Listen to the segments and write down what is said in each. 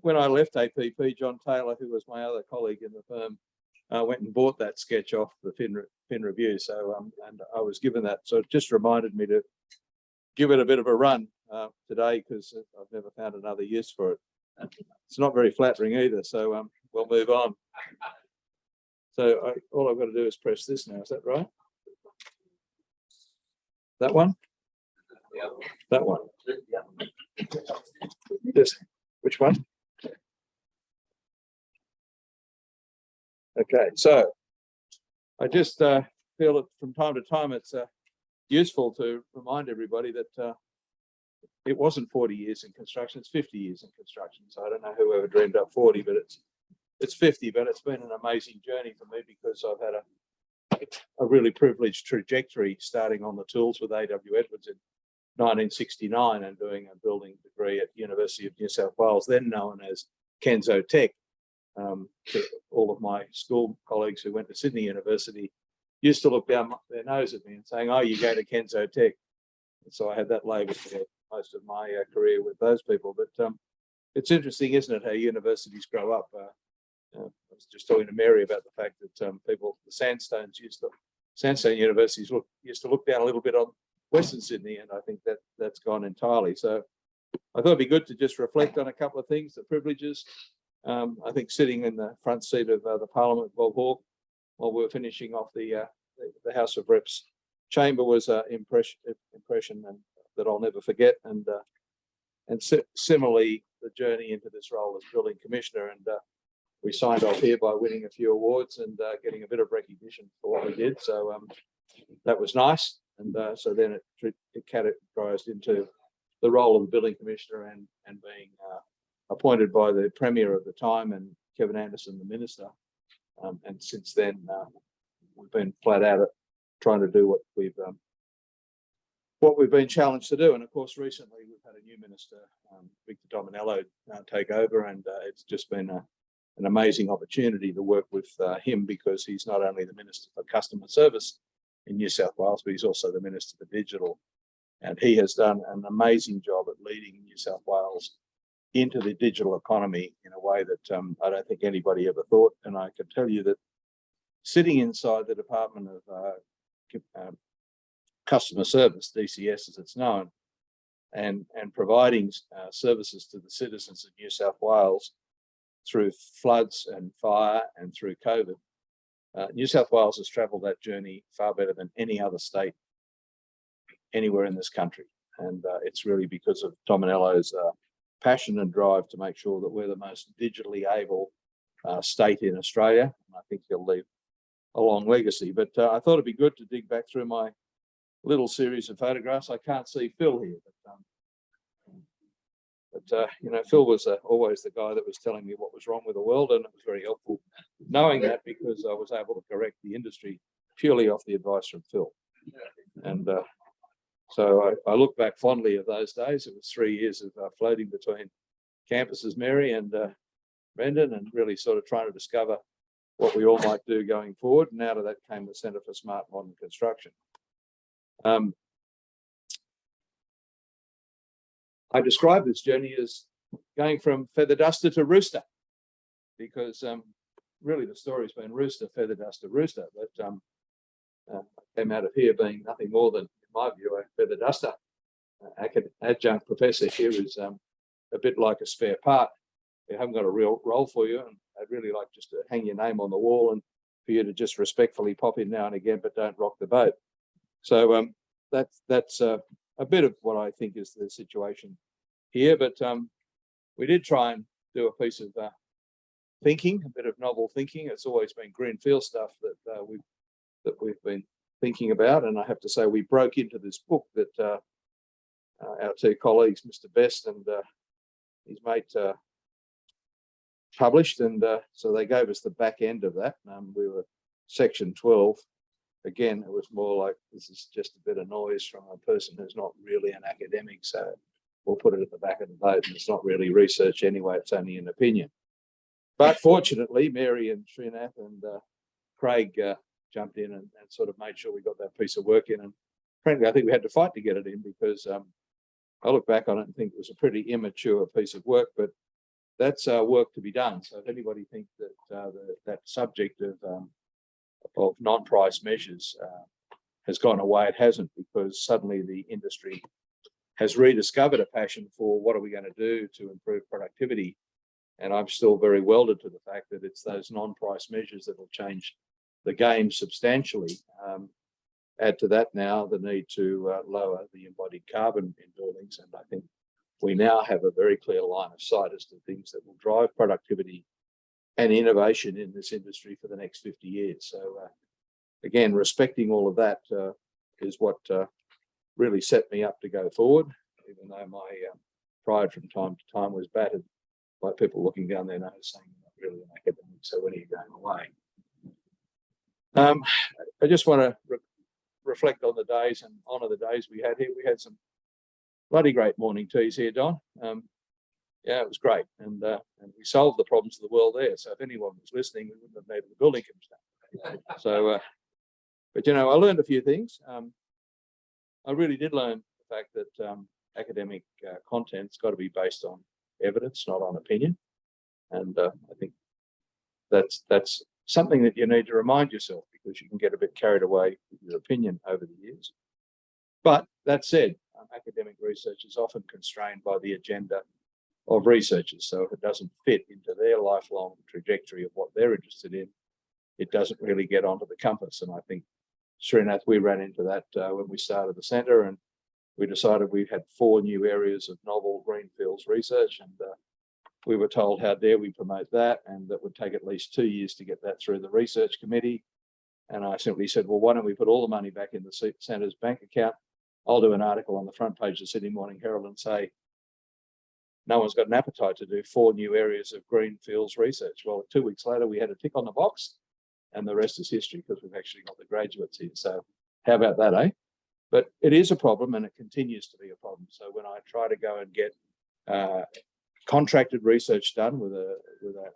when I left APP, John Taylor, who was my other colleague in the firm, went and bought that sketch off the Fin Review. So, and I was given that. So it just reminded me to give it a bit of a run today, because I've never found another use for it. It's not very flattering either. So we'll move on. So all I've got to do is press this now. Is that right? That one? That one. This. Which one? Okay. So I just feel that from time to time it's useful to remind everybody that it wasn't 40 years in construction, it's 50 years in construction. So I don't know whoever dreamed up 40, but it's 50, but it's been an amazing journey for me, because I've had a really privileged trajectory, starting on the tools with A.W. Edwards in 1969 and doing a building degree at University of New South Wales, then known as Kenzo Tech. To all of my school colleagues who went to Sydney University used to look down their nose at me and saying, "Oh, you go to Kenzo Tech." And so I had that label for most of my career with those people. But it's interesting, isn't it, how universities grow up? I was just talking to Mary about the fact that Sandstone universities used to look down a little bit on Western Sydney, and I think that's gone entirely. So I thought it'd be good to just reflect on a couple of things, the privileges. I think sitting in the front seat of the Parliament, Bob Hawke, while we were finishing off the House of Reps chamber, was an impression that I'll never forget. And similarly, the journey into this role as building commissioner, and we signed off here by winning a few awards and getting a bit of recognition for what we did. So that was nice. And so then it categorised into the role of the building commissioner and being appointed by the Premier at the time and Kevin Anderson, the Minister. And since then, we've been flat out at trying to do what we've been challenged to do. And of course, recently we've had a new Minister, Victor Dominello, take over, and it's just been an amazing opportunity to work with him, because he's not only the Minister for Customer Service in New South Wales, but he's also the Minister for Digital. And he has done an amazing job at leading New South Wales into the digital economy in a way that I don't think anybody ever thought. And I can tell you that sitting inside the Department of Customer Service, DCS as it's known, and providing services to the citizens of New South Wales through floods and fire and through COVID, New South Wales has travelled that journey far better than any other state anywhere in this country. And it's really because of Dominello's passion and drive to make sure that we're the most digitally able state in Australia. And I think he'll leave a long legacy. But I thought it'd be good to dig back through my little series of photographs. I can't see Phil here, but you know, Phil was always the guy that was telling me what was wrong with the world, and it was very helpful knowing that, because I was able to correct the industry purely off the advice from Phil. And so I look back fondly of those days. It was 3 years of floating between campuses, Mary and Brendan, and really sort of trying to discover what we all might do going forward. And out of that came the Centre for Smart Modern Construction. I describe this journey as going from feather duster to rooster, because really the story's been rooster, feather duster, rooster. But I came out of here being nothing more than, in my view, a feather duster. Adjunct professor here is a bit like a spare part. We haven't got a real role for you, and I'd really like just to hang your name on the wall and for you to just respectfully pop in now and again, but don't rock the boat. So that's a bit of what I think is the situation here. But we did try and do a piece of thinking, a bit of novel thinking. It's always been greenfield stuff that we've been thinking about, and I have to say we broke into this book that our two colleagues, Mr. Best and his mate, published, and so they gave us the back end of that. We were section 12. Again, it was more like, this is just a bit of noise from a person who's not really an academic, so we'll put it at the back of the boat, and it's not really research anyway, it's only an opinion. But fortunately, Mary and Srinath and Craig jumped in and sort of made sure we got that piece of work in. And frankly, I think we had to fight to get it in, because I look back on it and think it was a pretty immature piece of work, but that's work to be done. So if anybody thinks that that subject of non-price measures has gone away, it hasn't, because suddenly the industry has rediscovered a passion for what are we going to do to improve productivity. And I'm still very welded to the fact that it's those non-price measures that will change the game substantially. Add to that now the need to lower the embodied carbon in buildings. And I think we now have a very clear line of sight as to things that will drive productivity and innovation in this industry for the next 50 years. So again, respecting all of that is what really set me up to go forward, even though my pride from time to time was battered by people looking down their nose saying, "You're not really an academic, so when are you going away?" I just want to reflect on the days and honour the days we had here. We had some bloody great morning teas here, Don. Yeah, it was great, and we solved the problems of the world there. So if anyone was listening, we wouldn't have needed the building comes down. So, but you know, I learned a few things. I really did learn the fact that academic content's got to be based on evidence, not on opinion, and I think that's something that you need to remind yourself, because you can get a bit carried away with your opinion over the years. But that said, academic research is often constrained by the agenda of researchers. So if it doesn't fit into their lifelong trajectory of what they're interested in, it doesn't really get onto the compass. And I think, Srinath, we ran into that when we started the centre, and we decided we had 4 new areas of novel greenfields research, and we were told how dare we promote that, and that would take at least 2 years to get that through the research committee. And I simply said, well, why don't we put all the money back in the centre's bank account? I'll do an article on the front page of the Sydney Morning Herald and say, no one's got an appetite to do 4 new areas of greenfields research. Well, 2 weeks later, we had a tick on the box, and the rest is history, because we've actually got the graduates here. So how about that, eh? But it is a problem, and it continues to be a problem. So when I try to go and get contracted research done with an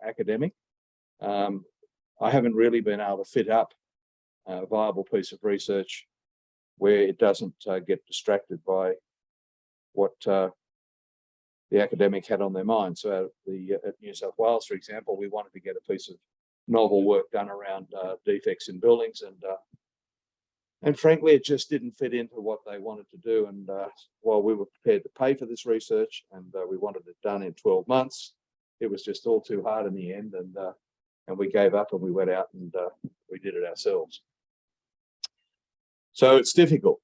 academic, I haven't really been able to fit up a viable piece of research where it doesn't get distracted by what the academic had on their mind. So at New South Wales, for example, we wanted to get a piece of novel work done around defects in buildings, and frankly, it just didn't fit into what they wanted to do. And while we were prepared to pay for this research, and we wanted it done in 12 months, it was just all too hard in the end, and we gave up and we went out and we did it ourselves. So it's difficult.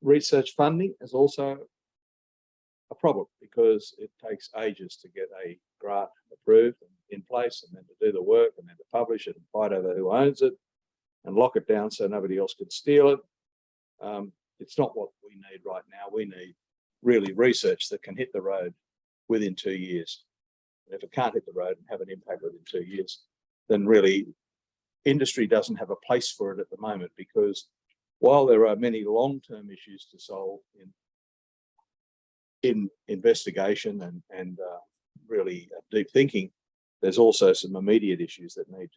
Research funding is also a problem, because it takes ages to get a grant approved and in place, and then to do the work, and then to publish it and fight over who owns it and lock it down so nobody else can steal it. It's not what we need right now. We need really research that can hit the road within 2 years. And if it can't hit the road and have an impact within 2 years, then really industry doesn't have a place for it at the moment, because while there are many long-term issues to solve in investigation and really deep thinking, there's also some immediate issues that need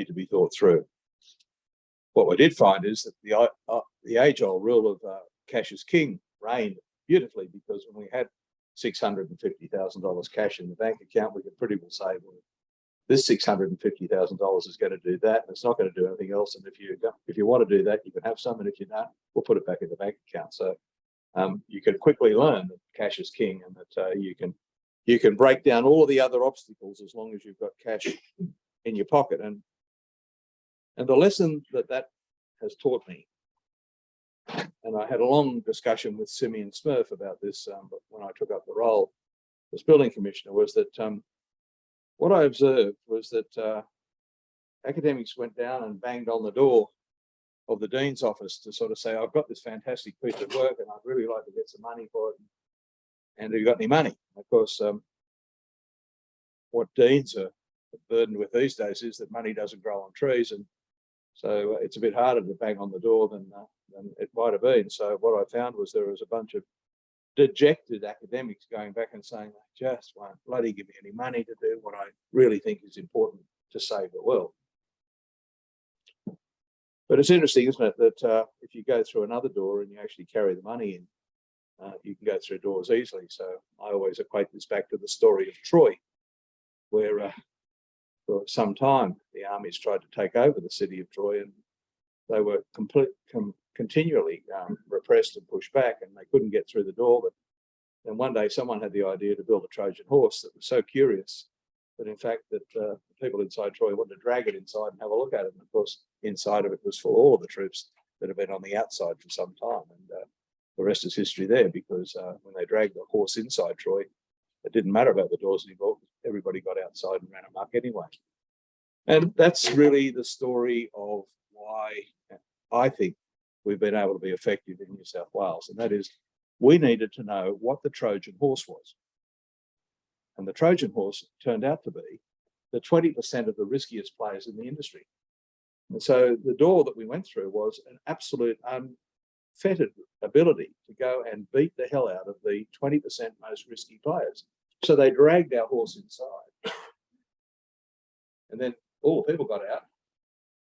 to be thought through. What we did find is that the age-old rule of cash is king reigned beautifully, because when we had $650,000 cash in the bank account, we could pretty well say, well, this $650,000 is going to do that, and it's not going to do anything else. And if you want to do that, you can have some, and if you don't, we'll put it back in the bank account. So you can quickly learn that cash is king, and that you can break down all of the other obstacles as long as you've got cash in your pocket. And the lesson that has taught me, and I had a long discussion with Simeon Smurf about this, but when I took up the role as building commissioner, was that what I observed was that academics went down and banged on the door of the Dean's office to sort of say, I've got this fantastic piece of work and I'd really like to get some money for it. And have you got any money? Of course, what Deans are burdened with these days is that money doesn't grow on trees. And so it's a bit harder to bang on the door than it might have been. So what I found was there was a bunch of dejected academics going back and saying, I just won't bloody give me any money to do what I really think is important to save the world. But it's interesting, isn't it, that if you go through another door and you actually carry the money in, you can go through doors easily. So I always equate this back to the story of Troy, where for some time the armies tried to take over the city of Troy, and they were continually repressed and pushed back, and they couldn't get through the door. But then one day someone had the idea to build a Trojan horse that was so curious that in fact that the people inside Troy wanted to drag it inside and have a look at it. And of course, inside of it was full of all of the troops that have been on the outside for some time. And the rest is history there, because when they dragged the horse inside Troy, it didn't matter about the doors anymore. Everybody got outside and ran amok anyway. And that's really the story of why I think we've been able to be effective in New South Wales. And that is, we needed to know what the Trojan horse was. And the Trojan horse turned out to be the 20% of the riskiest players in the industry. And so the door that we went through was an absolute unfettered ability to go and beat the hell out of the 20% most risky players. So they dragged our horse inside. And then all the people got out,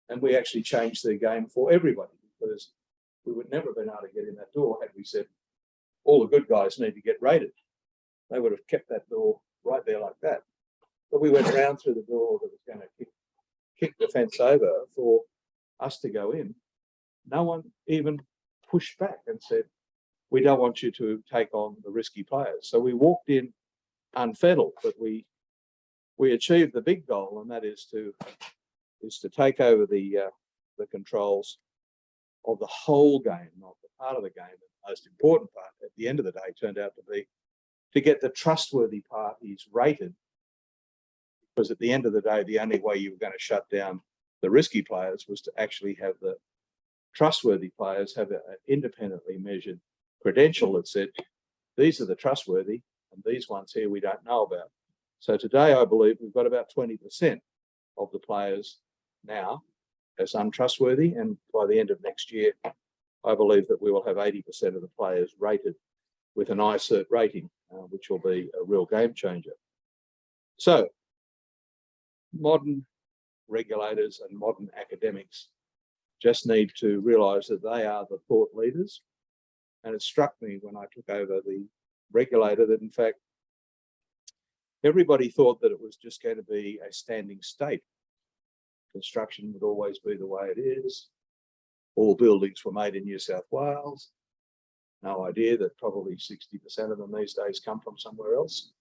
and we actually changed the game for everybody, because we would never have been able to get in that door had we said all the good guys need to get raided. They would have kept that door right there like that. But we went around through the door that was going to kick the fence over for us to go in. No one even pushed back and said, we don't want you to take on the risky players. So we walked in unfettered, but we achieved the big goal, and that is to take over the controls of the whole game, not the part of the game. The most important part at the end of the day turned out to be to get the trustworthy parties rated, because at the end of the day, the only way you were going to shut down the risky players was to actually have the trustworthy players have an independently measured credential that said, these are the trustworthy, and these ones here we don't know about. So today, I believe we've got about 20% of the players now as untrustworthy, and by the end of next year, I believe that we will have 80% of the players rated with an iCert rating, which will be a real game changer. So modern regulators and modern academics just need to realise that they are the thought leaders. And it struck me when I took over the regulator that, in fact, everybody thought that it was just going to be a standing state. Construction would always be the way it is. All buildings were made in New South Wales. No idea that probably 60% of them these days come from somewhere else.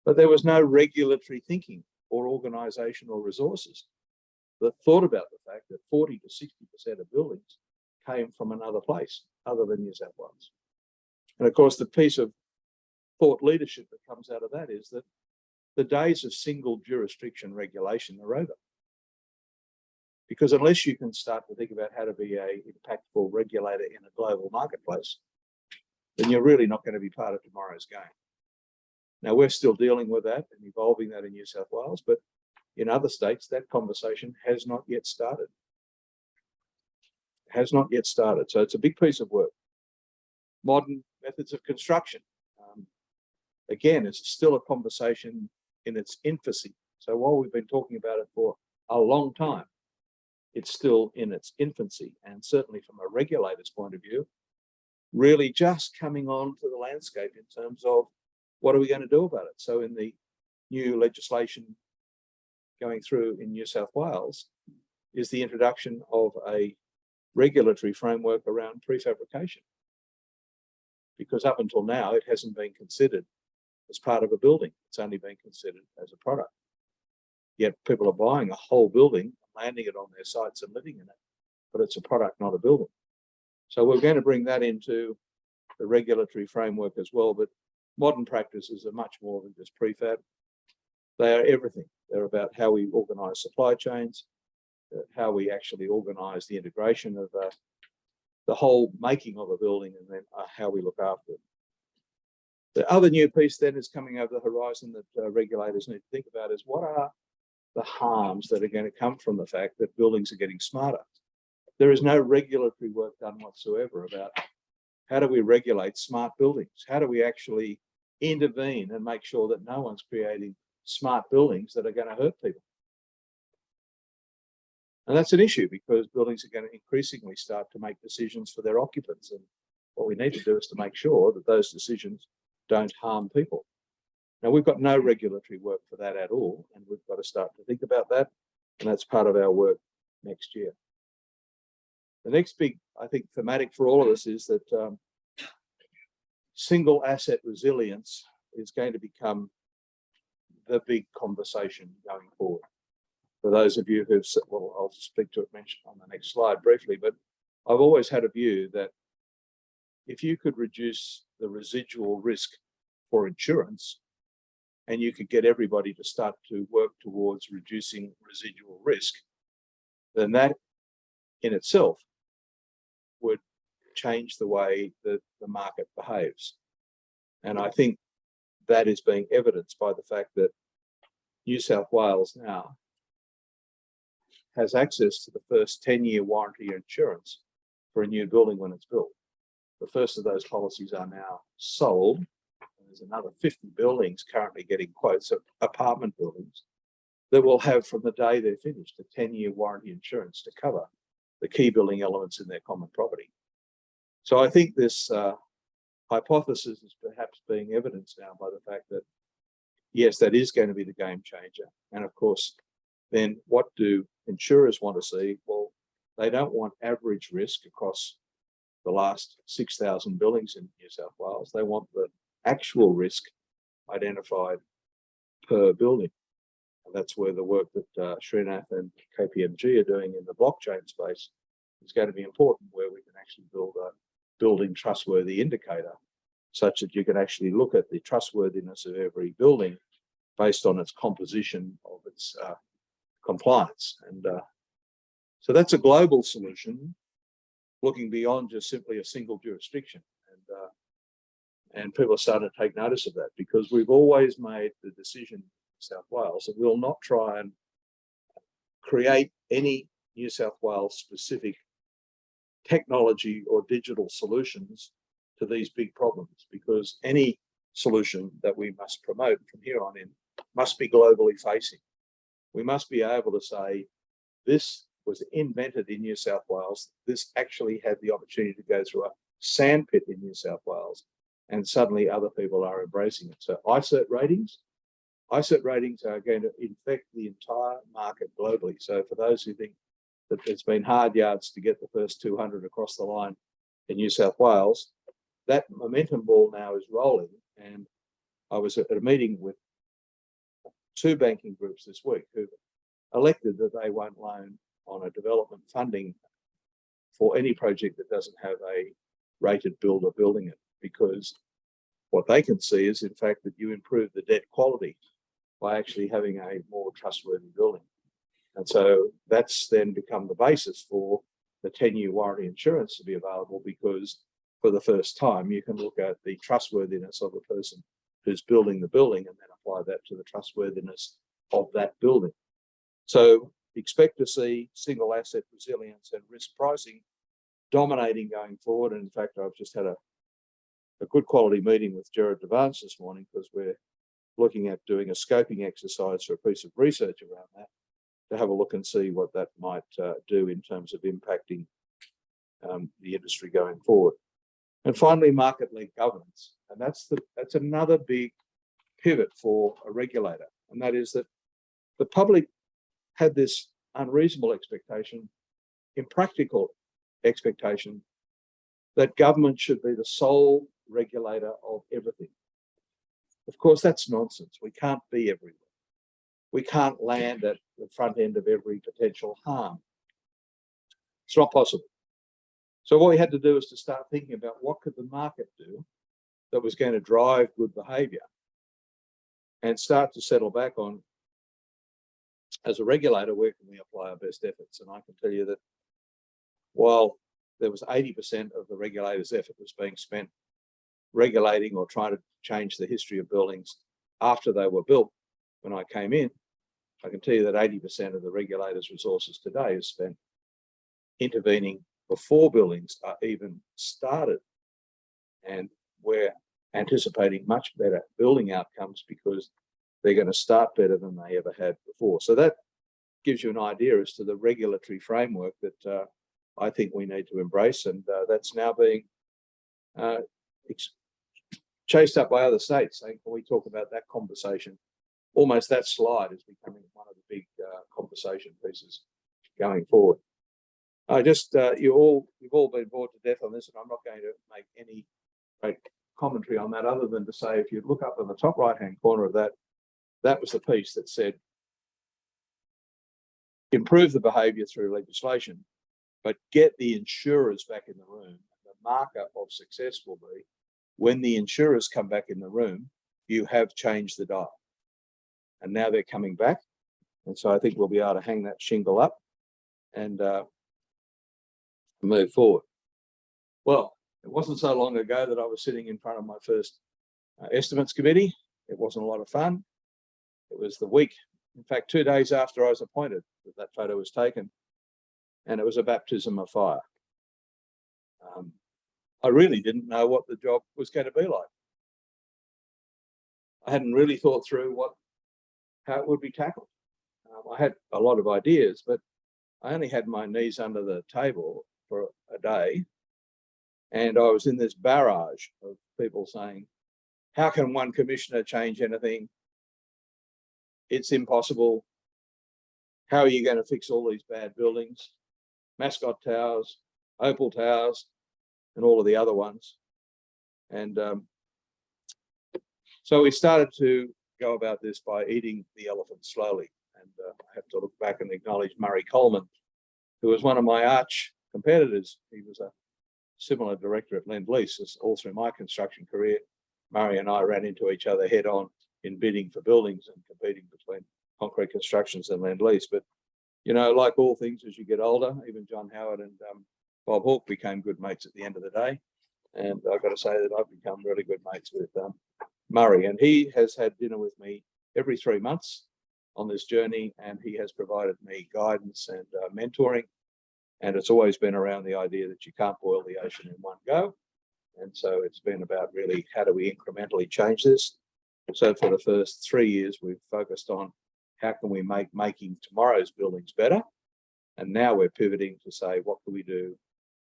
But there was no regulatory thinking or organisational resources that thought about the fact that 40 to 60% of buildings came from another place other than New South Wales. And of course, the piece of thought leadership that comes out of that is that the days of single jurisdiction regulation are over. Because unless you can start to think about how to be an impactful regulator in a global marketplace, then you're really not going to be part of tomorrow's game. Now, we're still dealing with that and evolving that in New South Wales, but in other states, that conversation has not yet started. Has not yet started. So it's a big piece of work. Modern methods of construction. Again, it's still a conversation in its infancy. So while we've been talking about it for a long time, it's still in its infancy. And certainly from a regulator's point of view, really just coming on to the landscape in terms of what are we going to do about it. So in the new legislation going through in New South Wales is the introduction of a regulatory framework around prefabrication. Because up until now, it hasn't been considered as part of a building. It's only been considered as a product. Yet people are buying a whole building, landing it on their sites and living in it, but it's a product, not a building. So we're going to bring that into the regulatory framework as well, but modern practices are much more than just prefab. They are everything. They're about how we organise supply chains, how we actually organise the integration of the whole making of a building, and then how we look after it. The other new piece then is coming over the horizon that regulators need to think about is what are the harms that are going to come from the fact that buildings are getting smarter. There is no regulatory work done whatsoever about how do we regulate smart buildings? How do we actually intervene and make sure that no one's creating smart buildings that are going to hurt people? And that's an issue because buildings are going to increasingly start to make decisions for their occupants. And What we need to do is to make sure that those decisions don't harm people. Now, we've got no regulatory work for that at all, and we've got to start to think about that, and that's part of our work next year. The next big, I think, thematic for all of us is that single asset resilience is going to become the big conversation going forward. For those of you who've, well, I'll speak to it mentioned on the next slide briefly, but I've always had a view that if you could reduce the residual risk for insurance, and you could get everybody to start to work towards reducing residual risk, then that in itself would change the way that the market behaves. And I think that is being evidenced by the fact that New South Wales now has access to the first 10-year warranty insurance for a new building when it's built. The first of those policies are now sold. There's another 50 buildings currently getting quotes, of apartment buildings, that will have from the day they're finished a 10-year warranty insurance to cover the key building elements in their common property. So I think this hypothesis is perhaps being evidenced now by the fact that, yes, that is going to be the game changer. And of course, then what do insurers want to see? Well, they don't want average risk across the last 6,000 buildings in New South Wales. They want the actual risk identified per building. And that's where the work that Srinath and KPMG are doing in the blockchain space is going to be important, where we can actually build a building trustworthy indicator such that you can actually look at the trustworthiness of every building based on its composition of its compliance. And so that's a global solution, looking beyond just simply a single jurisdiction. And people are starting to take notice of that, because we've always made the decision in New South Wales that we'll not try and create any New South Wales specific technology or digital solutions to these big problems, because any solution that we must promote from here on in must be globally facing. We must be able to say, this was invented in New South Wales, this actually had the opportunity to go through a sandpit in New South Wales, and suddenly other people are embracing it. So ICERT ratings are going to infect the entire market globally. So for those who think that it's been hard yards to get the first 200 across the line in New South Wales, that momentum ball now is rolling. And I was at a meeting with 2 banking groups this week who elected that they won't loan on a development funding for any project that doesn't have a rated builder building it, because what they can see is, in fact, that you improve the debt quality by actually having a more trustworthy building. And so that's then become the basis for the 10-year warranty insurance to be available, because for the first time, you can look at the trustworthiness of the person who's building the building and then apply that to the trustworthiness of that building. So expect to see single asset resilience and risk pricing dominating going forward. And in fact, I've just had a good quality meeting with Gerard Devance this morning, because we're looking at doing a scoping exercise for a piece of research around that, to have a look and see what that might do in terms of impacting the industry going forward. And finally, market-led governance. And that's another big pivot for a regulator. And that is that the public had this unreasonable expectation, impractical expectation, that government should be the sole regulator of everything. Of course, that's nonsense. We can't be everywhere. We can't land at the front end of every potential harm. It's not possible. So what we had to do is to start thinking about what could the market do that was going to drive good behaviour, and start to settle back on, as a regulator, where can we apply our best efforts? And I can tell you that while there was 80% of the regulator's effort was being spent regulating or trying to change the history of buildings after they were built when I came in, I can tell you that 80% of the regulator's resources today is spent intervening before buildings are even started. And we're anticipating much better building outcomes because they're going to start better than they ever had before. So that gives you an idea as to the regulatory framework that I think we need to embrace. And that's now being chased up by other states saying, can we talk about that conversation? Almost that slide is becoming one of the big conversation pieces going forward. You've all been bored to death on this, and I'm not going to make any great commentary on that other than to say, if you look up in the top right-hand corner of that, that was the piece that said, improve the behaviour through legislation, but get the insurers back in the room. The marker of success will be when the insurers come back in the room, you have changed the dial. And now they're coming back. And so I think we'll be able to hang that shingle up and move forward. Well, it wasn't so long ago that I was sitting in front of my first estimates committee. It wasn't a lot of fun. It was the week, in fact, 2 days after I was appointed, that photo was taken, and it was a baptism of fire. I really didn't know what the job was going to be like. I hadn't really thought through how it would be tackled. I had a lot of ideas, but I only had my knees under the table for a day, and I was in this barrage of people saying, how can one commissioner change anything? It's impossible. How are you going to fix all these bad buildings? Mascot Towers, Opal Towers, and all of the other ones. And so we started to go about this by eating the elephant slowly. And I have to look back and acknowledge Murray Coleman, who was one of my arch competitors. He was a similar director at Lend-Lease. All through my construction career, Murray and I ran into each other head on in bidding for buildings and competing between Concrete Constructions and Lend-Lease. But, you know, like all things, as you get older, even John Howard and Bob Hawke became good mates at the end of the day. And I've got to say that I've become really good mates with Murray. And he has had dinner with me every 3 months on this journey, and he has provided me guidance and mentoring. And it's always been around the idea that you can't boil the ocean in one go. And so it's been about really how do we incrementally change this. So for the first 3 years, we've focused on how can we make making tomorrow's buildings better. And now we're pivoting to say, what can we do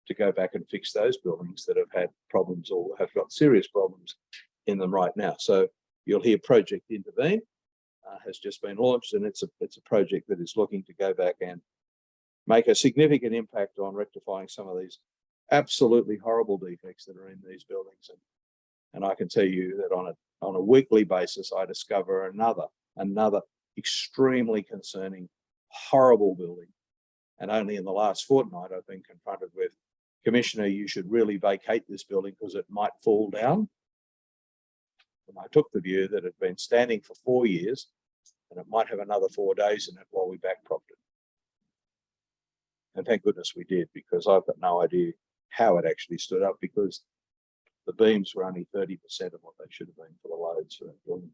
to go back and fix those buildings that have had problems or have got serious problems in them right now. So you'll hear Project Intervene has just been launched, and it's a project that is looking to go back and make a significant impact on rectifying some of these absolutely horrible defects that are in these buildings. And I can tell you that on a weekly basis, I discover another extremely concerning, horrible building. And only in the last fortnight, I've been confronted with, Commissioner, you should really vacate this building because it might fall down. And I took the view that it had been standing for 4 years and it might have another 4 days in it while we backpropped it. And thank goodness we did, because I've got no idea how it actually stood up, because the beams were only 30% of what they should have been for the loads for that building.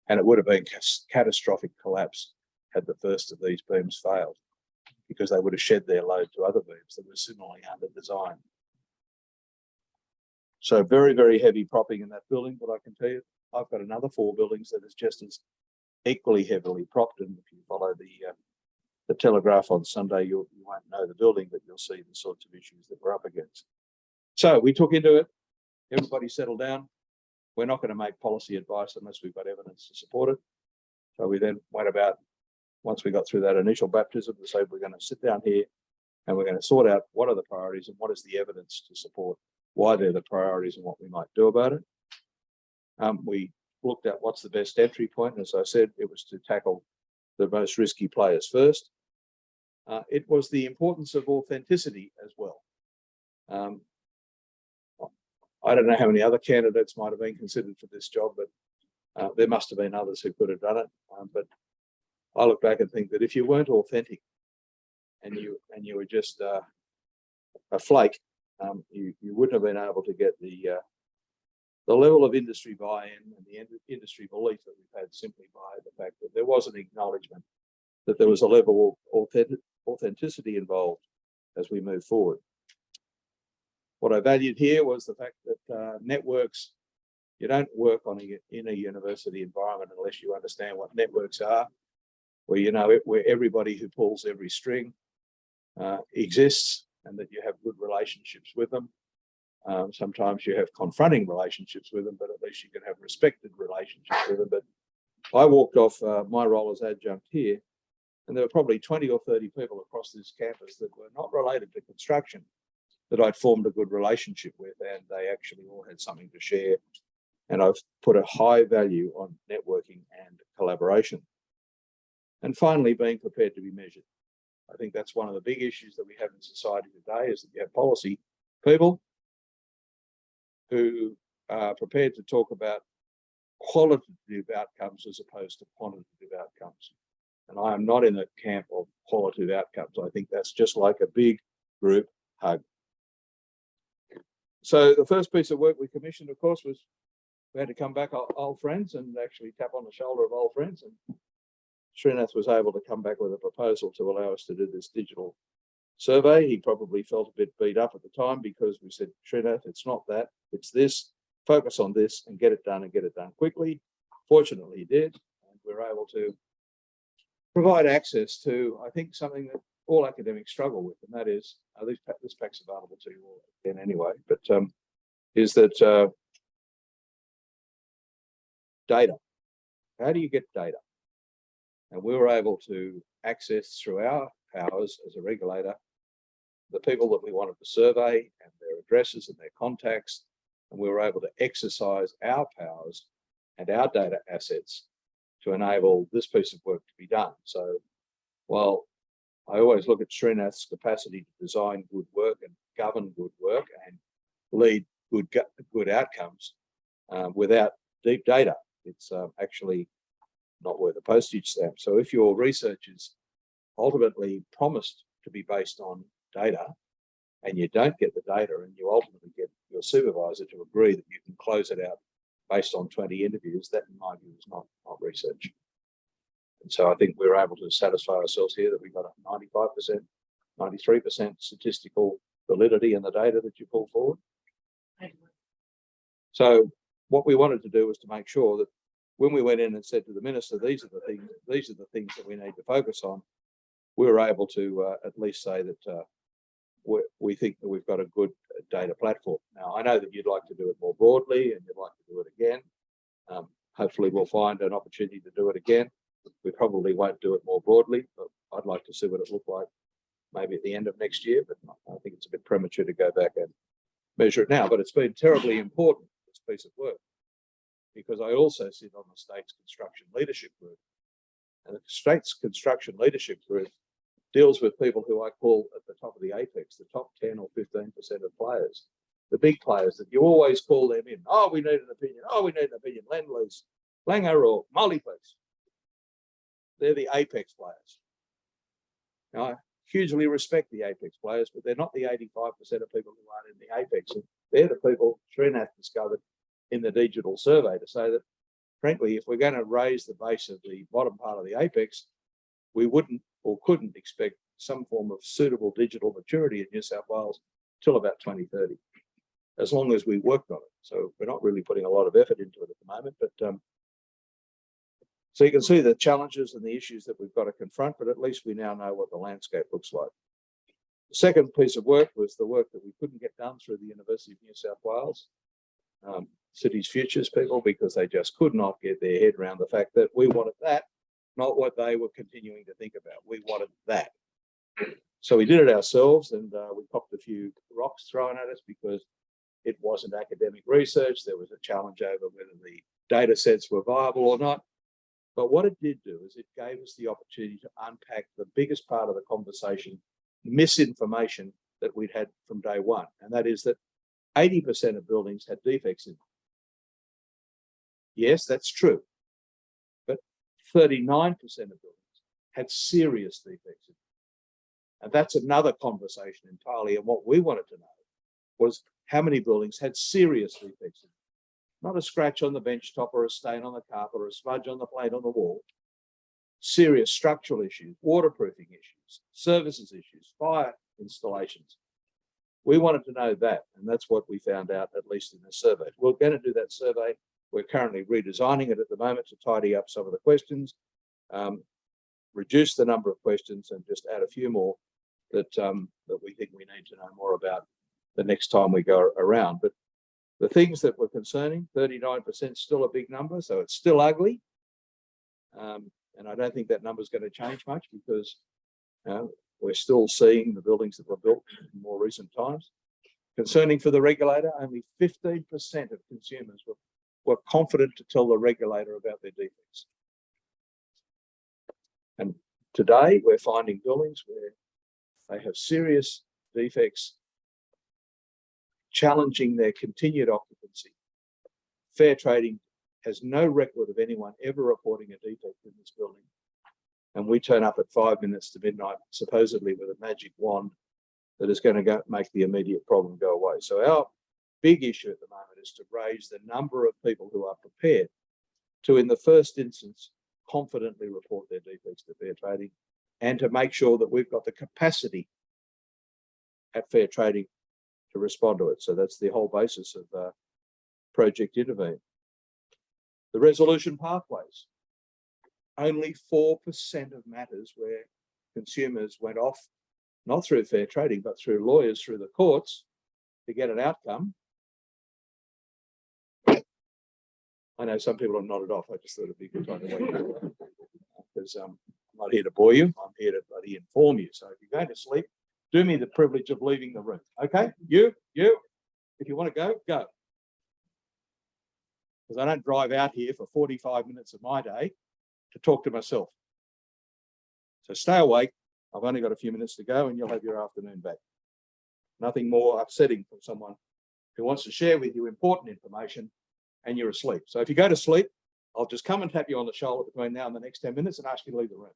And it would have been catastrophic collapse had the first of these beams failed, because they would have shed their load to other beams that were similarly under design. So very, very heavy propping in that building. But I can tell you, I've got another 4 buildings that is just as equally heavily propped. And if you follow the Telegraph on Sunday, you won't know the building, but you'll see the sorts of issues that we're up against. So we took into it. Everybody settled down. We're not going to make policy advice unless we've got evidence to support it. So we then went about, once we got through that initial baptism, to say we're going to sit down here and we're going to sort out what are the priorities and what is the evidence to support why they're the priorities and what we might do about it. We looked at what's the best entry point. As I said, it was to tackle the most risky players first. It was the importance of authenticity as well. I don't know how many other candidates might have been considered for this job, but there must have been others who could have done it. But I look back and think that if you weren't authentic and you were just a flake, you wouldn't have been able to get the level of industry buy-in and the industry belief that we've had, simply by the fact that there was an acknowledgement that there was a level of authenticity involved as we move forward. What I valued here was the fact that networks, you don't work in a university environment unless you understand what networks are, where you know where everybody who pulls every string exists, and that you have good relationships with them. Sometimes you have confronting relationships with them, but at least you can have respected relationships with them. But I walked off my role as adjunct here, and there were probably 20 or 30 people across this campus that were not related to construction that I'd formed a good relationship with, and they actually all had something to share. And I've put a high value on networking and collaboration. And finally, being prepared to be measured. I think that's one of the big issues that we have in society today, is that you have policy people who are prepared to talk about qualitative outcomes as opposed to quantitative outcomes. And I am not in the camp of qualitative outcomes. I think that's just like a big group hug. So the first piece of work we commissioned, of course, was we had to come back old friends and actually tap on the shoulder of old friends. And Srinath was able to come back with a proposal to allow us to do this digital survey. He probably felt a bit beat up at the time because we said, Srinath, it's not that, it's this, focus on this and get it done quickly. Fortunately, he did. And we were able to provide access to, I think, something that all academics struggle with, and that is, this pack's available to you all again anyway, but is that data. How do you get data? And we were able to access through our powers as a regulator the people that we wanted to survey and their addresses and their contacts, and we were able to exercise our powers and our data assets to enable this piece of work to be done. So while I always look at Srinath's capacity to design good work and govern good work and lead good outcomes, without deep data, it's actually not worth a postage stamp. So if your research is ultimately promised to be based on data and you don't get the data and you ultimately get your supervisor to agree that you can close it out based on 20 interviews, that in my view is not research. And so I think we were able to satisfy ourselves here that we got a 95%, 93% statistical validity in the data that you pull forward. So what we wanted to do was to make sure that when we went in and said to the minister, these are the things that we need to focus on, we were able to at least say that we think that we've got a good data platform. Now, I know that you'd like to do it more broadly and you'd like to do it again. Hopefully we'll find an opportunity to do it again. We probably won't do it more broadly, but I'd like to see what it looked like maybe at the end of next year, but I think it's a bit premature to go back and measure it now. But it's been terribly important, this piece of work, because I also sit on the state's construction leadership group. And the state's construction leadership group deals with people who I call at the top of the apex, the top 10 or 15% of players, the big players that you always call them in. Oh, we need an opinion. Oh, we need an opinion. Lend-Lease, Langer or Multi-Place. They're the apex players. Now, I hugely respect the apex players, but they're not the 85% of people who aren't in the apex. And they're the people Srinath discovered in the digital survey to say that, frankly, if we're going to raise the base of the bottom part of the apex, we wouldn't or couldn't expect some form of suitable digital maturity in New South Wales till about 2030, as long as we worked on it. So we're not really putting a lot of effort into it at the moment, but so you can see the challenges and the issues that we've got to confront, but at least we now know what the landscape looks like. The second piece of work was the work that we couldn't get done through the University of New South Wales, Cities Futures people, because they just could not get their head around the fact that we wanted that, not what they were continuing to think about. We wanted that. So we did it ourselves, and we copped a few rocks thrown at us because it wasn't academic research. There was a challenge over whether the data sets were viable or not. But what it did do is it gave us the opportunity to unpack the biggest part of the conversation, misinformation that we'd had from day one. And that is that 80% of buildings had defects in them. Yes, that's true. But 39% of buildings had serious defects in them. And that's another conversation entirely. And what we wanted to know was how many buildings had serious defects in them. Not a scratch on the bench top or a stain on the carpet or a smudge on the plate on the wall. Serious structural issues, waterproofing issues, services issues, fire installations. We wanted to know that, and that's what we found out, at least in the survey. We're going to do that survey. We're currently redesigning it at the moment to tidy up some of the questions, reduce the number of questions, and just add a few more that we think we need to know more about the next time we go around. But the things that were concerning, 39% still a big number, so it's still ugly. And I don't think that number is going to change much because we're still seeing the buildings that were built in more recent times. Concerning for the regulator, only 15% of consumers were confident to tell the regulator about their defects. And today we're finding buildings where they have serious defects challenging their continued occupancy. Fair Trading has no record of anyone ever reporting a defect in this building. And we turn up at 5 minutes to midnight, supposedly with a magic wand that is going to make the immediate problem go away. So our big issue at the moment is to raise the number of people who are prepared to, in the first instance, confidently report their defects to Fair Trading, and to make sure that we've got the capacity at Fair Trading to respond to it. So that's the whole basis of Project Intervene. The resolution pathways. Only 4% of matters where consumers went off, not through Fair Trading, but through lawyers, through the courts, to get an outcome. I know some people have nodded off. I just thought it'd be a good time to wait, because I'm not here to bore you. I'm here to bloody inform you. So if you're going to sleep, do me the privilege of leaving the room. Okay? You, if you want to go, go. Because I don't drive out here for 45 minutes of my day to talk to myself. So stay awake. I've only got a few minutes to go and you'll have your afternoon back. Nothing more upsetting from someone who wants to share with you important information and you're asleep. So if you go to sleep, I'll just come and tap you on the shoulder between now and the next 10 minutes and ask you to leave the room.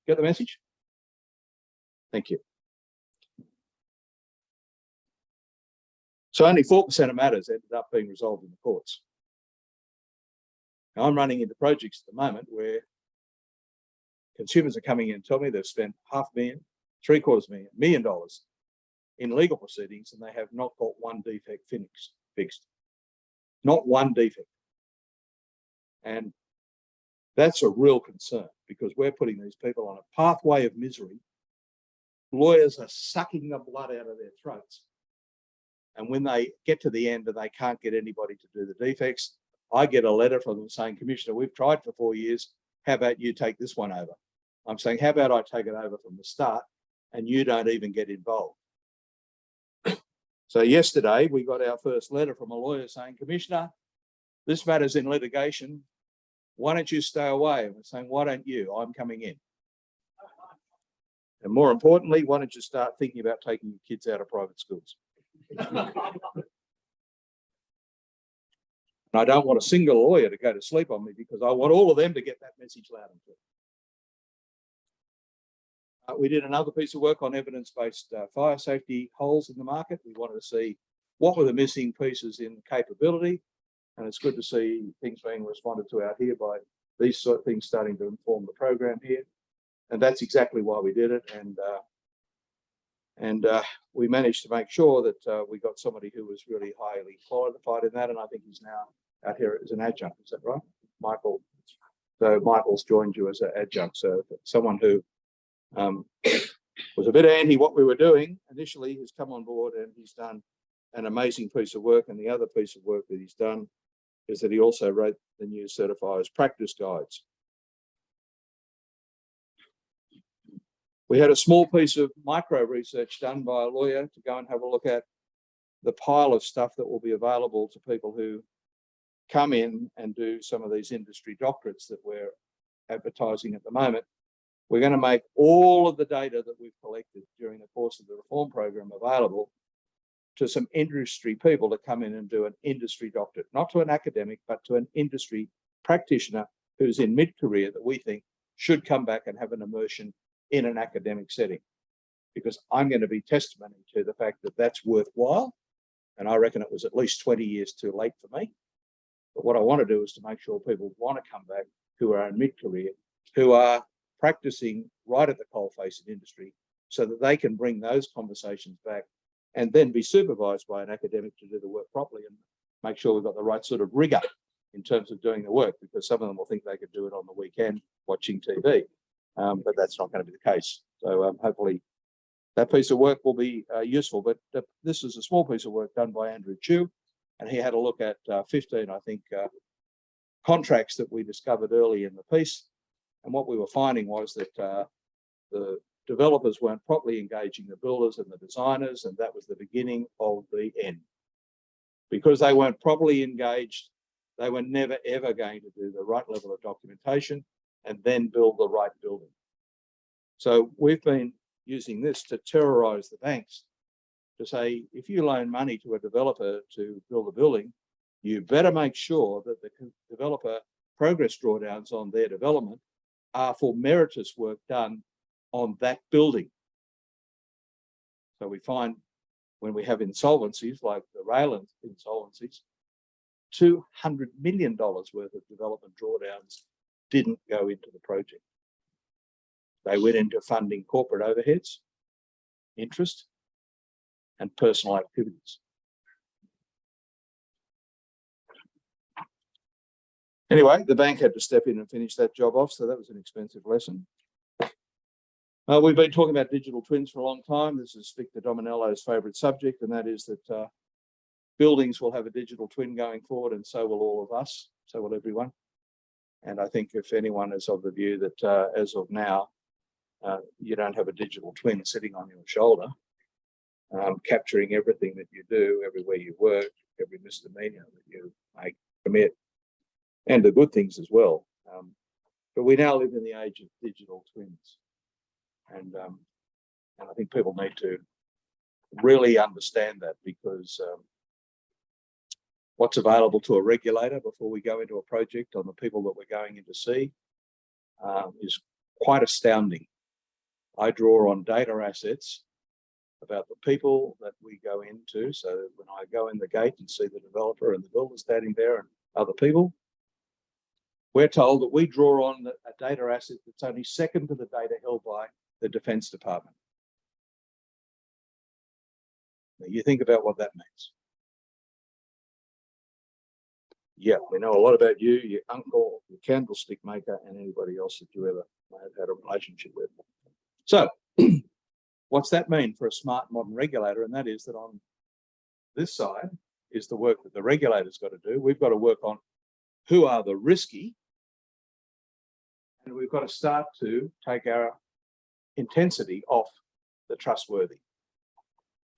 Get the message? Thank you. So only 4% of matters ended up being resolved in the courts. Now I'm running into projects at the moment where consumers are coming in and tell me they've spent $500,000, $750,000, $1 million in legal proceedings and they have not got one defect fixed. Not one defect. And that's a real concern because we're putting these people on a pathway of misery. Lawyers are sucking the blood out of their throats. And when they get to the end and they can't get anybody to do the defects, I get a letter from them saying, Commissioner, we've tried for 4 years. How about you take this one over? I'm saying, how about I take it over from the start and you don't even get involved? So yesterday we got our first letter from a lawyer saying, Commissioner, this matter's in litigation. Why don't you stay away? And we're saying, why don't you? I'm coming in. And more importantly, why don't you start thinking about taking your kids out of private schools? And I don't want a single lawyer to go to sleep on me because I want all of them to get that message loud and clear. We did another piece of work on evidence-based fire safety holes in the market. We wanted to see what were the missing pieces in capability. And it's good to see things being responded to out here by these sort of things starting to inform the program here. And that's exactly why we did it. And we managed to make sure that we got somebody who was really highly qualified in that. And I think he's now out here as an adjunct. Is that right, Michael? So Michael's joined you as an adjunct. So someone who was a bit anti what we were doing initially has come on board and he's done an amazing piece of work. And the other piece of work that he's done is that he also wrote the new certifiers practice guides. We had a small piece of micro research done by a lawyer to go and have a look at the pile of stuff that will be available to people who come in and do some of these industry doctorates that we're advertising at the moment. We're going to make all of the data that we've collected during the course of the reform program available to some industry people to come in and do an industry doctorate, not to an academic, but to an industry practitioner who's in mid-career that we think should come back and have an immersion in an academic setting. Because I'm going to be testimony to the fact that that's worthwhile. And I reckon it was at least 20 years too late for me. But what I want to do is to make sure people want to come back who are in mid-career, who are practicing right at the coalface in industry so that they can bring those conversations back and then be supervised by an academic to do the work properly and make sure we've got the right sort of rigor in terms of doing the work, because some of them will think they could do it on the weekend watching TV, but that's not going to be the case. So hopefully that piece of work will be useful. But this is a small piece of work done by Andrew Chu, and he had a look at 15, I think, contracts that we discovered early in the piece. And what we were finding was that the developers weren't properly engaging the builders and the designers, and that was the beginning of the end. Because they weren't properly engaged, they were never, ever going to do the right level of documentation and then build the right building. So we've been using this to terrorize the banks to say, if you loan money to a developer to build a building, you better make sure that the developer progress drawdowns on their development are for meritorious work done on that building. So we find when we have insolvencies, like the rail insolvencies, $200 million worth of development drawdowns didn't go into the project. They went into funding corporate overheads, interest, and personal activities. Anyway, the bank had to step in and finish that job off, so that was an expensive lesson. We've been talking about digital twins for a long time. This is Victor Dominello's favourite subject, and that is that buildings will have a digital twin going forward, and so will all of us, so will everyone. And I think if anyone is of the view that as of now, you don't have a digital twin sitting on your shoulder, capturing everything that you do, everywhere you work, every misdemeanor that you may commit, and the good things as well. But we now live in the age of digital twins. And I think people need to really understand that, because what's available to a regulator before we go into a project on the people that we're going in to see is quite astounding. I draw on data assets about the people that we go into. So when I go in the gate and see the developer and the builder standing there and other people, we're told that we draw on a data asset that's only second to the data held by the Defence Department. Now you think about what that means. Yeah, we know a lot about you, your uncle, your candlestick maker, and anybody else that you ever may have had a relationship with. So what's that mean for a smart modern regulator? And that is that on this side is the work that the regulator's got to do. We've got to work on who are the risky, and we've got to start to take our intensity off the trustworthy.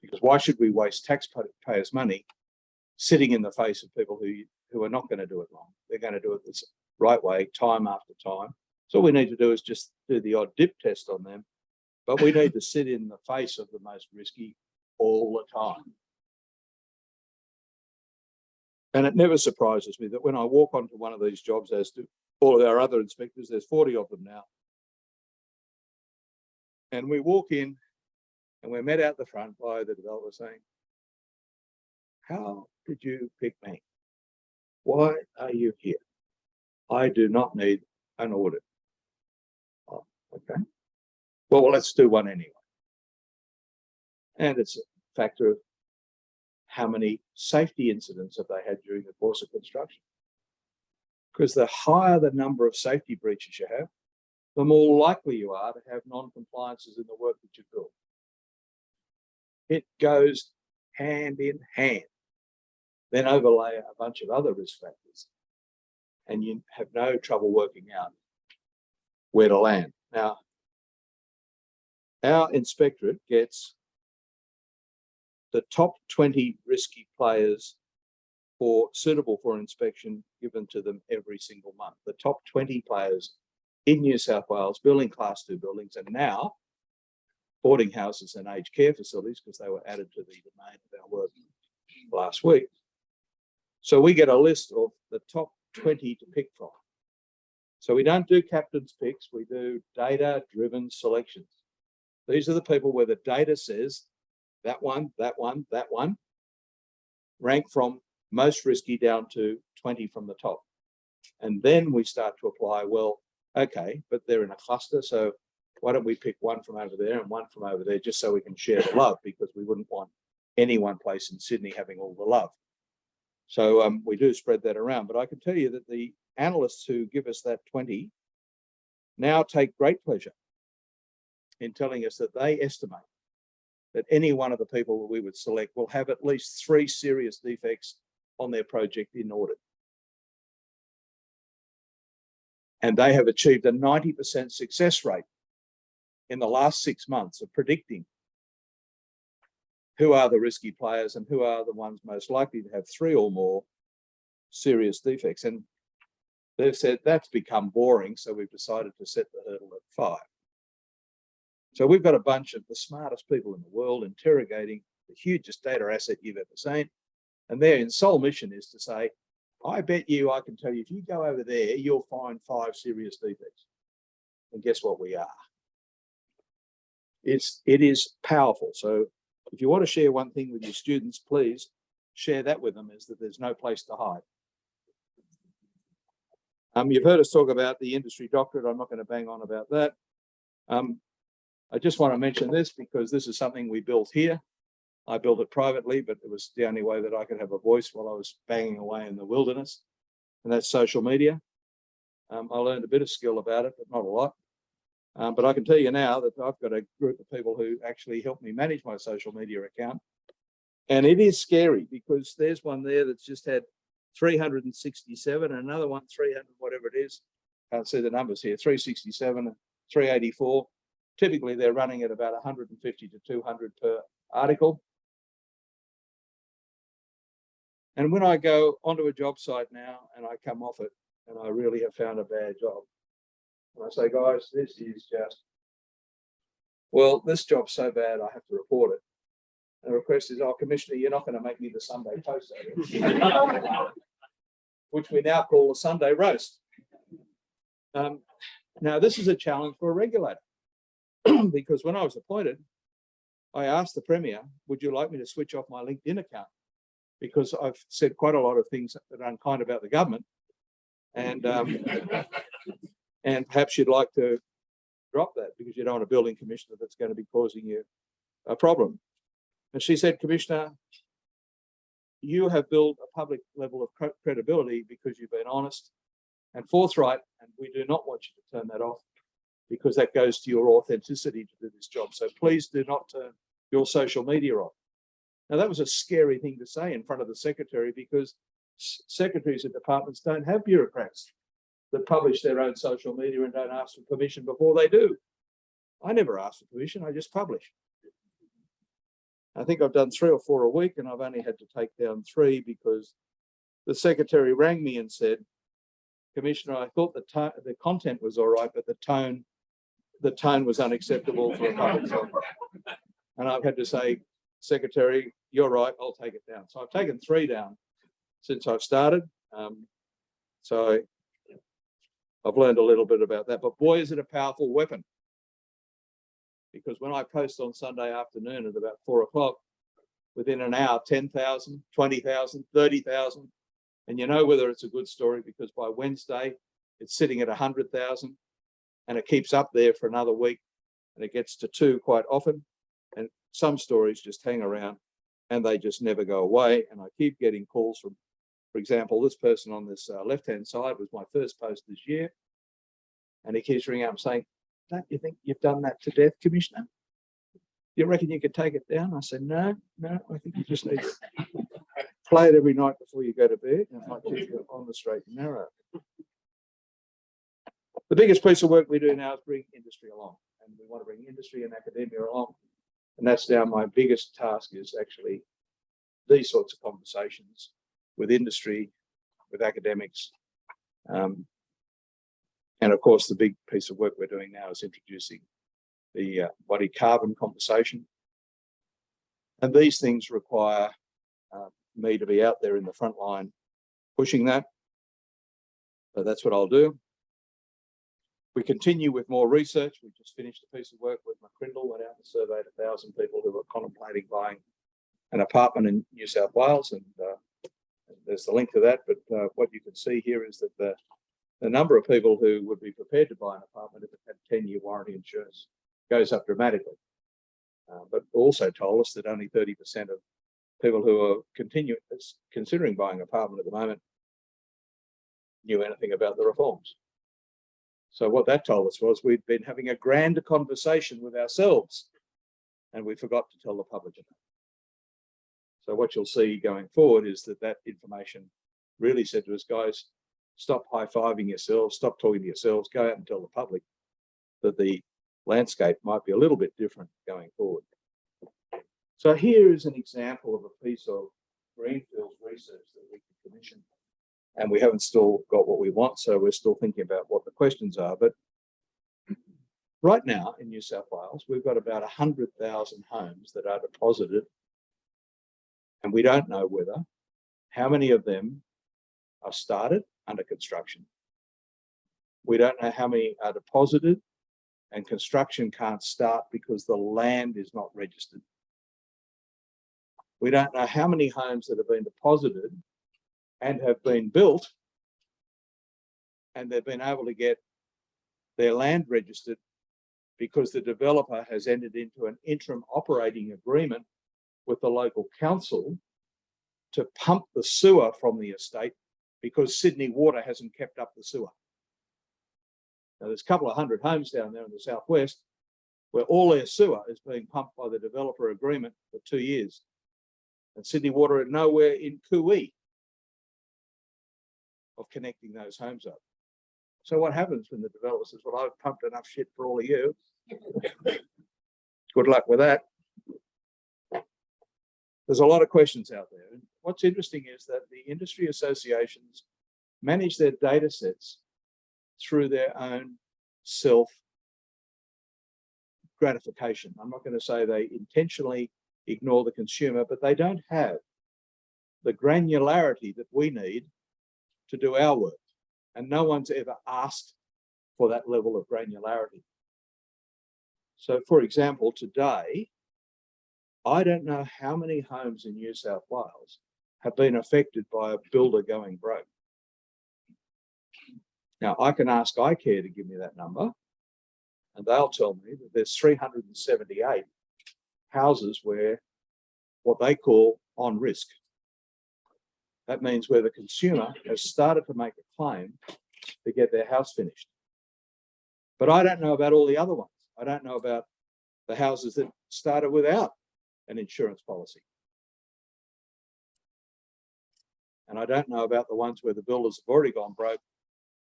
Because why should we waste taxpayers' money sitting in the face of people who are not going to do it wrong? They're going to do it the right way time after time. So all we need to do is just do the odd dip test on them, but we need to sit in the face of the most risky all the time. And it never surprises me that when I walk onto one of these jobs, as do all of our other inspectors, there's 40 of them now, and we walk in and we're met out the front by the developer saying, "How did you pick me? Why are you here? I do not need an audit." Oh, okay. Well, let's do one anyway. And it's a factor of how many safety incidents have they had during the course of construction. Because the higher the number of safety breaches you have, the more likely you are to have non-compliances in the work that you build. It goes hand in hand. Then overlay a bunch of other risk factors, and you have no trouble working out where to land. Now, our inspectorate gets the top 20 risky players suitable for inspection given to them every single month. The top 20 players in New South Wales building Class 2 buildings, and now boarding houses and aged care facilities, because they were added to the domain of our work last week. So we get a list of the top 20 to pick from. So we don't do captain's picks, we do data-driven selections. These are the people where the data says that one, that one, that one, rank from most risky down to 20 from the top. And then we start to apply, well, okay, but they're in a cluster, so why don't we pick one from over there and one from over there, just so we can share the love, because we wouldn't want any one place in Sydney having all the love. So we do spread that around. But I can tell you that the analysts who give us that 20 now take great pleasure in telling us that they estimate that any one of the people that we would select will have at least 3 serious defects on their project in audit. And they have achieved a 90% success rate in the last 6 months of predicting who are the risky players and who are the ones most likely to have 3 or more serious defects. And they've said that's become boring, so we've decided to set the hurdle at 5. So we've got a bunch of the smartest people in the world interrogating the hugest data asset you've ever seen. And their sole mission is to say, I bet you I can tell you, if you go over there, you'll find 5 serious defects. And guess what we are? It is powerful. So if you want to share one thing with your students, please share that with them, is that there's no place to hide. You've heard us talk about the industry doctorate. I'm not going to bang on about that. I just want to mention this because this is something we built here. I built it privately, but it was the only way that I could have a voice while I was banging away in the wilderness, and that's social media. I learned a bit of skill about it, but not a lot. But I can tell you now that I've got a group of people who actually help me manage my social media account. And it is scary because there's one there that's just had 367 and another one 300, whatever it is. Can't see the numbers here, 367 and 384. Typically, they're running at about 150 to 200 per article. And when I go onto a job site now and I come off it and I really have found a bad job, and I say, guys, this is just, well, this job's so bad I have to report it. And the request is, oh, Commissioner, you're not going to make me the Sunday Post, which we now call the Sunday Roast. Now, this is a challenge for a regulator because when I was appointed, I asked the Premier, would you like me to switch off my LinkedIn account? Because I've said quite a lot of things that are unkind about the government. And and perhaps you'd like to drop that because you don't want a building commissioner that's going to be causing you a problem. And she said, Commissioner, you have built a public level of credibility because you've been honest and forthright, and we do not want you to turn that off because that goes to your authenticity to do this job. So please do not turn your social media off. Now, that was a scary thing to say in front of the secretary because secretaries of departments don't have bureaucrats that publish their own social media and don't ask for permission before they do. I never ask for permission, I just publish. I think I've done 3 or 4 a week and I've only had to take down 3 because the secretary rang me and said, Commissioner, I thought the content was all right, but the tone was unacceptable for a public document. And I've had to say, Secretary, you're right, I'll take it down. So I've taken 3 down since I've started. So I've learned a little bit about that, but boy, is it a powerful weapon. Because when I post on Sunday afternoon at about 4 o'clock, within an hour, 10,000, 20,000, 30,000. And you know whether it's a good story because by Wednesday, it's sitting at 100,000 and it keeps up there for another week and it gets to 2 quite often. And some stories just hang around and they just never go away. And I keep getting calls from, for example, this person on this left-hand side was my first post this year. And he keeps ringing up saying, don't you think you've done that to death, Commissioner? You reckon you could take it down? I said, no, I think you just need to play it every night before you go to bed and it might keep you on the straight and narrow. The biggest piece of work we do now is bring industry along. And we want to bring industry and academia along. And that's now my biggest task is actually these sorts of conversations with industry, with academics. And of course, the big piece of work we're doing now is introducing the body carbon conversation. And these things require me to be out there in the front line pushing that. So that's what I'll do. We continue with more research. We just finished a piece of work with McCrindle, went out and surveyed 1,000 people who were contemplating buying an apartment in New South Wales. And there's the link to that. But what you can see here is that the number of people who would be prepared to buy an apartment if it had 10-year warranty insurance goes up dramatically. But also told us that only 30% of people who are considering buying an apartment at the moment knew anything about the reforms. So what that told us was we'd been having a grand conversation with ourselves and we forgot to tell the public about it. So what you'll see going forward is that that information really said to us, guys, stop high-fiving yourselves, stop talking to yourselves, go out and tell the public that the landscape might be a little bit different going forward. So here is an example of a piece of greenfields research that we could commission. And we haven't still got what we want, so we're still thinking about what the questions are. But right now in New South Wales, we've got about 100,000 homes that are deposited, and we don't know how many of them are started under construction. We don't know how many are deposited and construction can't start because the land is not registered. We don't know how many homes that have been deposited and have been built and they've been able to get their land registered because the developer has entered into an interim operating agreement with the local council to pump the sewer from the estate because Sydney Water hasn't kept up the sewer. Now, there's a couple of hundred homes down there in the southwest where all their sewer is being pumped by the developer agreement for 2 years. And Sydney Water are nowhere in cooee of connecting those homes up. So what happens when the developer says, well, I've pumped enough shit for all of you. Good luck with that. There's a lot of questions out there. And what's interesting is that the industry associations manage their data sets through their own self-gratification. I'm not going to say they intentionally ignore the consumer, but they don't have the granularity that we need to do our work. And no one's ever asked for that level of granularity. So, for example, today, I don't know how many homes in New South Wales have been affected by a builder going broke. Now, I can ask iCare to give me that number, and they'll tell me that there's 378 houses where what they call on risk. That means where the consumer has started to make a claim to get their house finished. But I don't know about all the other ones. I don't know about the houses that started without an insurance policy. And I don't know about the ones where the builders have already gone broke,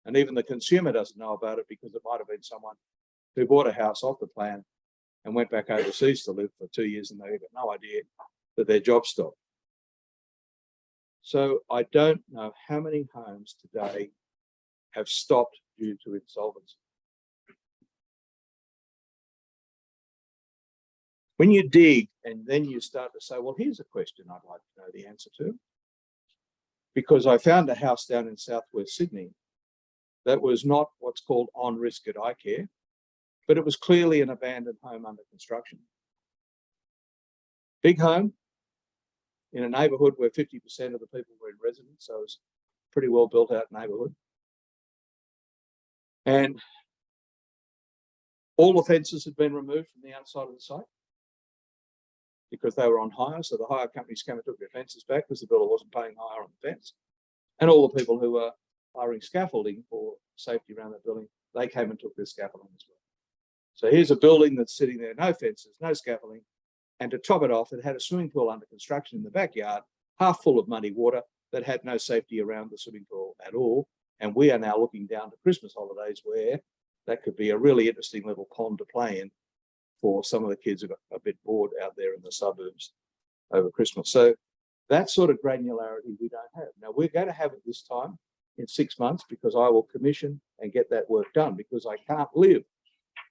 and even the consumer doesn't know about it because it might have been someone who bought a house off the plan and went back overseas to live for 2 years and they've got no idea that their job stopped. So I don't know how many homes today have stopped due to insolvency. When you dig and then you start to say, well, here's a question I'd like to know the answer to. Because I found a house down in southwest Sydney that was not what's called on risk at iCare, but it was clearly an abandoned home under construction. Big home in a neighbourhood where 50% of the people were in residence, so it was a pretty well built out neighbourhood. And all the fences had been removed from the outside of the site because they were on hire, so the hire companies came and took their fences back because the builder wasn't paying hire on the fence. And all the people who were hiring scaffolding for safety around that building, they came and took their scaffolding as well. So here's a building that's sitting there, no fences, no scaffolding, and to top it off, it had a swimming pool under construction in the backyard, half full of muddy water that had no safety around the swimming pool at all. And we are now looking down to Christmas holidays where that could be a really interesting little pond to play in for some of the kids who got a bit bored out there in the suburbs over Christmas. So that sort of granularity we don't have. Now, we're going to have it this time in 6 months because I will commission and get that work done because I can't live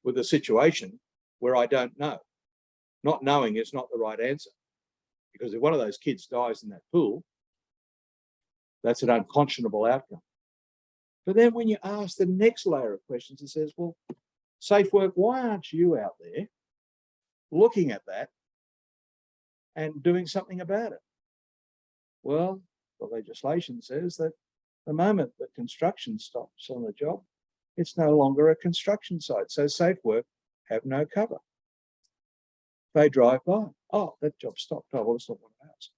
with a situation where I don't know. Not knowing is not the right answer because if one of those kids dies in that pool, that's an unconscionable outcome. But then when you ask the next layer of questions, it says, well, Safe Work, why aren't you out there looking at that and doing something about it? Well, the legislation says that the moment that construction stops on a job, it's no longer a construction site. So Safe Work have no cover. They drive by. Oh, that job stopped. Oh, well, it's not one of ours.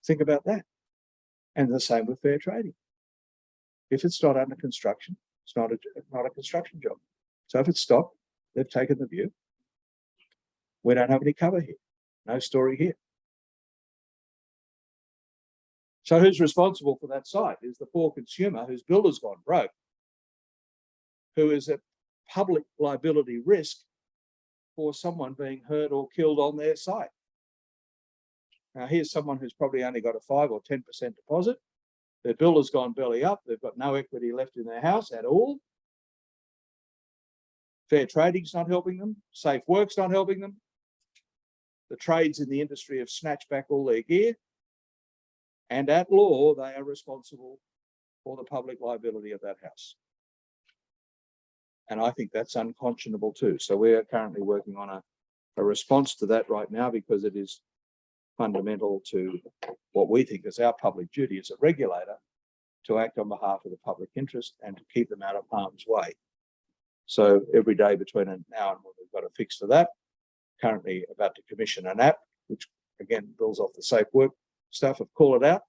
Think about that. And the same with fair trading. If it's not under construction, it's not a construction job. So if it's stopped, they've taken the view We don't have any cover here. No story here. So who's responsible for that site? Is the poor consumer whose builder's gone broke, who is at public liability risk for someone being hurt or killed on their site. Now, here's someone who's probably only got a 5 or 10% deposit. Their builder's gone belly up. They've got no equity left in their house at all. Fair trading's not helping them. Safe work's not helping them. The trades in the industry have snatched back all their gear. And at law, they are responsible for the public liability of that house. And I think that's unconscionable too. So we are currently working on a response to that right now, because it is fundamental to what we think is our public duty as a regulator, to act on behalf of the public interest and to keep them out of harm's way. So every day between now and when we've got a fix for that, currently about to commission an app, which again builds off the safe work stuff of Call It Out,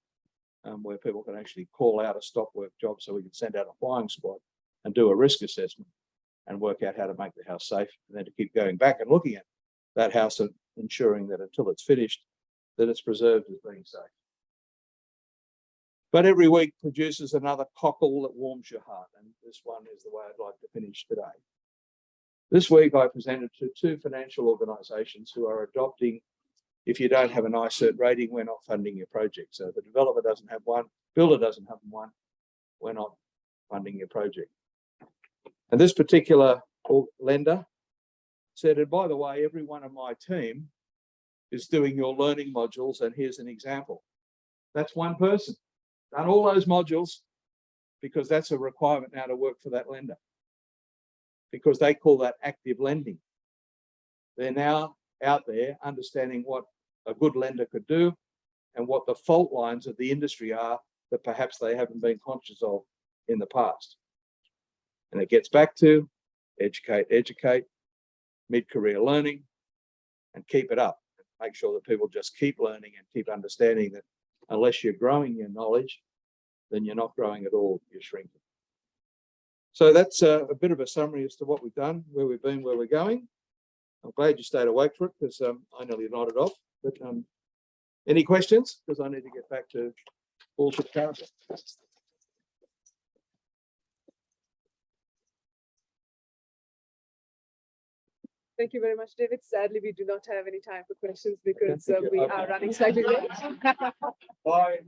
where people can actually call out a stop work job, so we can send out a flying squad and do a risk assessment and work out how to make the house safe, and then to keep going back and looking at that house and ensuring that until it's finished, that it's preserved as being safe. But every week produces another cockle that warms your heart, and this one is the way I'd like to finish today. This week I presented to 2 financial organisations who are adopting, if you don't have an iCert rating, we're not funding your project. So if the developer doesn't have one, builder doesn't have one, we're not funding your project. And this particular lender said, and by the way, every one of my team is doing your learning modules, and here's an example. That's one person, done all those modules, because that's a requirement now to work for that lender, because they call that active lending. They're now out there understanding what a good lender could do and what the fault lines of the industry are that perhaps they haven't been conscious of in the past. And it gets back to educate, mid-career learning, and keep it up. Make sure that people just keep learning and keep understanding that unless you're growing your knowledge, then you're not growing at all, you're shrinking. So that's a bit of a summary as to what we've done, where we've been, where we're going. I'm glad you stayed awake for it, because I nearly nodded off. But any questions? Because I need to get back to bullshit character. Thank you very much, David. Sadly, we do not have any time for questions because we are running slightly late. Bye.